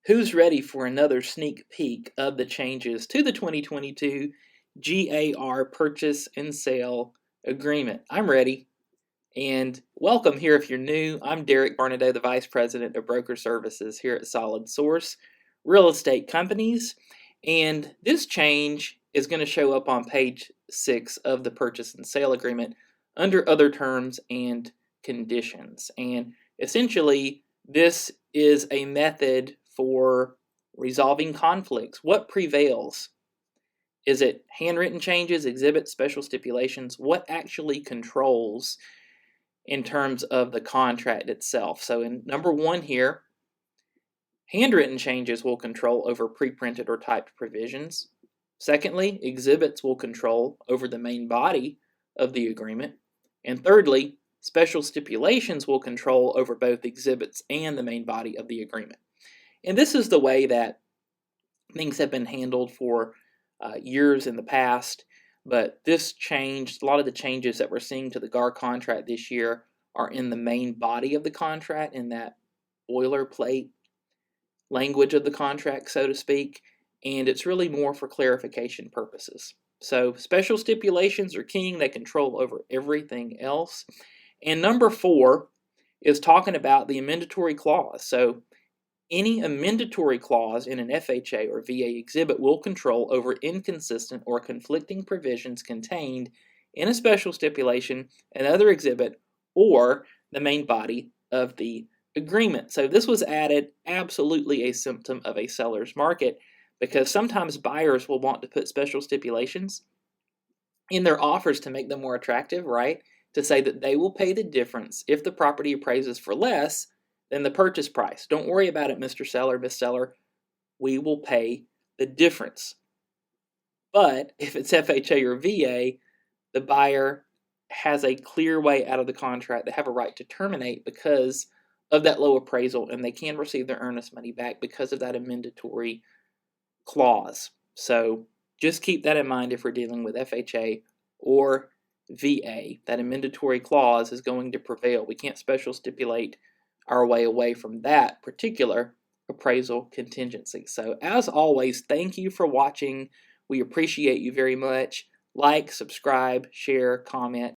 Who's ready for another sneak peek of the changes to the 2022 GAR Purchase and Sale Agreement? I'm ready. And welcome here if you're new. I'm Derek Barnadeau, the Vice President of Broker Services here at Solid Source Real Estate Companies. And this change is going to show up on page 6 of the Purchase and Sale Agreement under Other Terms and Conditions. And essentially, this is a method for resolving conflicts. What prevails? Is it handwritten changes, exhibits, special stipulations? What actually controls in terms of the contract itself? So in number 1 here, handwritten changes will control over pre-printed or typed provisions. Secondly, exhibits will control over the main body of the agreement. And thirdly, special stipulations will control over both exhibits and the main body of the agreement. And this is the way that things have been handled for years in the past, but this changed. A lot of the changes that we're seeing to the GAR contract this year are in the main body of the contract, in that boilerplate language of the contract, so to speak, and it's really more for clarification purposes. So special stipulations are king. They control over everything else. And number 4 is talking about the amendatory clause. So any amendatory clause in an FHA or VA exhibit will control over inconsistent or conflicting provisions contained in a special stipulation, another exhibit, or the main body of the agreement. So this was added, absolutely a symptom of a seller's market, because sometimes buyers will want to put special stipulations in their offers to make them more attractive, right? To say that they will pay the difference if the property appraises for less than the purchase price. Don't worry about it, Mr. Seller, Miss Seller. We will pay the difference. But if it's FHA or VA, the buyer has a clear way out of the contract. They have a right to terminate because of that low appraisal, and they can receive their earnest money back because of that amendatory clause. So just keep that in mind if we're dealing with FHA or VA. That amendatory clause is going to prevail. We can't special stipulate our way away from that particular appraisal contingency. So as always, thank you for watching. We appreciate you very much. Like, subscribe, share, comment,